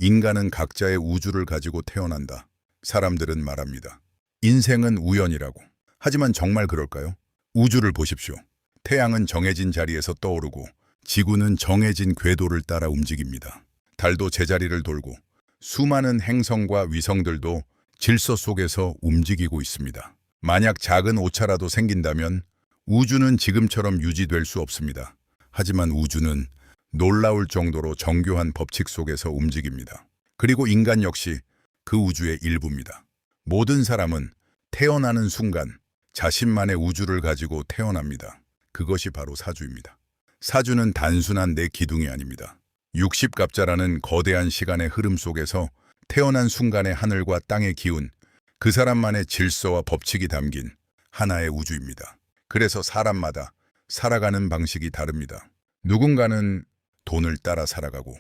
인간은 각자의 우주를 가지고 태어난다. 사람들은 말합니다. 인생은 우연이라고. 하지만 정말 그럴까요? 우주를 보십시오. 태양은 정해진 자리에서 떠오르고 지구는 정해진 궤도를 따라 움직입니다. 달도 제자리를 돌고 수많은 행성과 위성들도 질서 속에서 움직이고 있습니다. 만약 작은 오차라도 생긴다면 우주는 지금처럼 유지될 수 없습니다. 하지만 우주는 놀라울 정도로 정교한 법칙 속에서 움직입니다. 그리고 인간 역시 그 우주의 일부입니다. 모든 사람은 태어나는 순간 자신만의 우주를 가지고 태어납니다. 그것이 바로 사주입니다. 사주는 단순한 내 기둥이 아닙니다. 60갑자라는 거대한 시간의 흐름 속에서 태어난 순간의 하늘과 땅의 기운, 그 사람만의 질서와 법칙이 담긴 하나의 우주입니다. 그래서 사람마다 살아가는 방식이 다릅니다. 누군가는 돈을 따라 살아가고,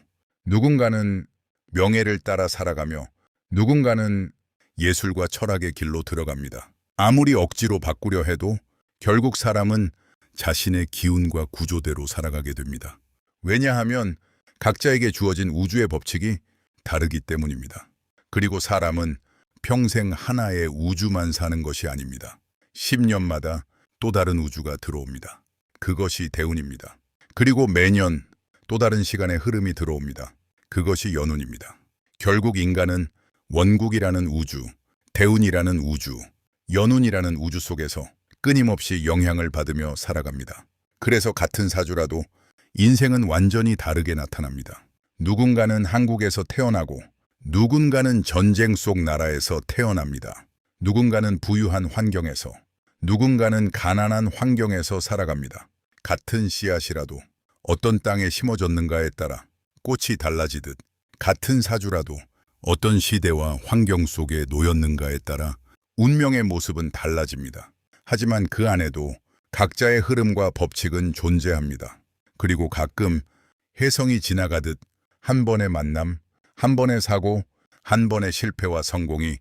누군가는 명예를 따라 살아가며, 누군가는 예술과 철학의 길로 들어갑니다. 아무리 억지로 바꾸려 해도 결국 사람은 자신의 기운과 구조대로 살아가게 됩니다. 왜냐하면 각자에게 주어진 우주의 법칙이 다르기 때문입니다. 그리고 사람은 평생 하나의 우주만 사는 것이 아닙니다. 10년마다 또 다른 우주가 들어옵니다. 그것이 대운입니다. 그리고 매년 또 다른 시간의 흐름이 들어옵니다. 그것이 연운입니다. 결국 인간은 원국이라는 우주, 대운이라는 우주, 연운이라는 우주 속에서 끊임없이 영향을 받으며 살아갑니다. 그래서 같은 사주라도 인생은 완전히 다르게 나타납니다. 누군가는 한국에서 태어나고 누군가는 전쟁 속 나라에서 태어납니다. 누군가는 부유한 환경에서, 누군가는 가난한 환경에서 살아갑니다. 같은 씨앗이라도 어떤 땅에 심어졌는가에 따라 꽃이 달라지듯 같은 사주라도 어떤 시대와 환경 속에 놓였는가에 따라 운명의 모습은 달라집니다. 하지만 그 안에도 각자의 흐름과 법칙은 존재합니다. 그리고 가끔 혜성이 지나가듯 한 번의 만남, 한 번의 사고, 한 번의 실패와 성공이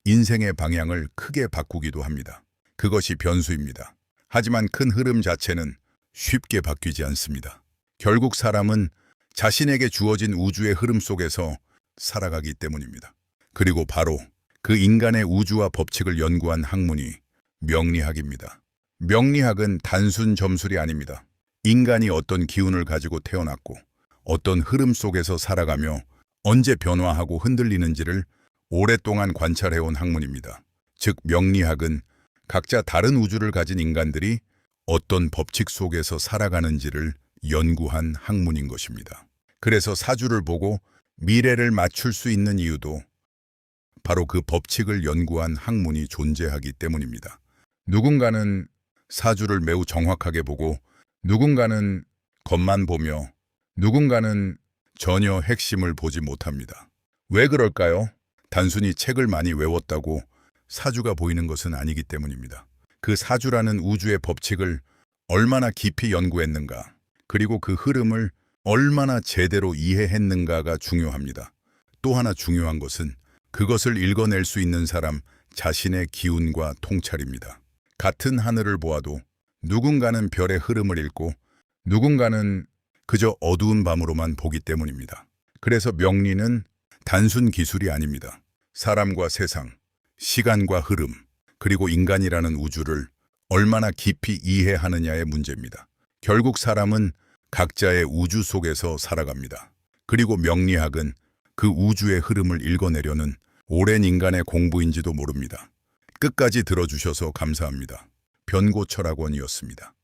인생의 방향을 크게 바꾸기도 합니다. 그것이 변수입니다. 하지만 큰 흐름 자체는 쉽게 바뀌지 않습니다. 결국 사람은 자신에게 주어진 우주의 흐름 속에서 살아가기 때문입니다. 그리고 바로 그 인간의 우주와 법칙을 연구한 학문이 명리학입니다. 명리학은 단순 점술이 아닙니다. 인간이 어떤 기운을 가지고 태어났고 어떤 흐름 속에서 살아가며 언제 변화하고 흔들리는지를 오랫동안 관찰해온 학문입니다. 즉 명리학은 각자 다른 우주를 가진 인간들이 어떤 법칙 속에서 살아가는지를 연구한 학문인 것입니다. 그래서 사주를 보고 미래를 맞출 수 있는 이유도 바로 그 법칙을 연구한 학문이 존재하기 때문입니다. 누군가는 사주를 매우 정확하게 보고 누군가는 겉만 보며 누군가는 전혀 핵심을 보지 못합니다. 왜 그럴까요? 단순히 책을 많이 외웠다고 사주가 보이는 것은 아니기 때문입니다. 그 사주라는 우주의 법칙을 얼마나 깊이 연구했는가, 그리고 그 흐름을 얼마나 제대로 이해했는가가 중요합니다. 또 하나 중요한 것은 그것을 읽어낼 수 있는 사람 자신의 기운과 통찰입니다. 같은 하늘을 보아도 누군가는 별의 흐름을 읽고 누군가는 그저 어두운 밤으로만 보기 때문입니다. 그래서 명리는 단순 기술이 아닙니다. 사람과 세상, 시간과 흐름, 그리고 인간이라는 우주를 얼마나 깊이 이해하느냐의 문제입니다. 결국 사람은 각자의 우주 속에서 살아갑니다. 그리고 명리학은 그 우주의 흐름을 읽어내려는 오랜 인간의 공부인지도 모릅니다. 끝까지 들어주셔서 감사합니다. 변고철학원이었습니다.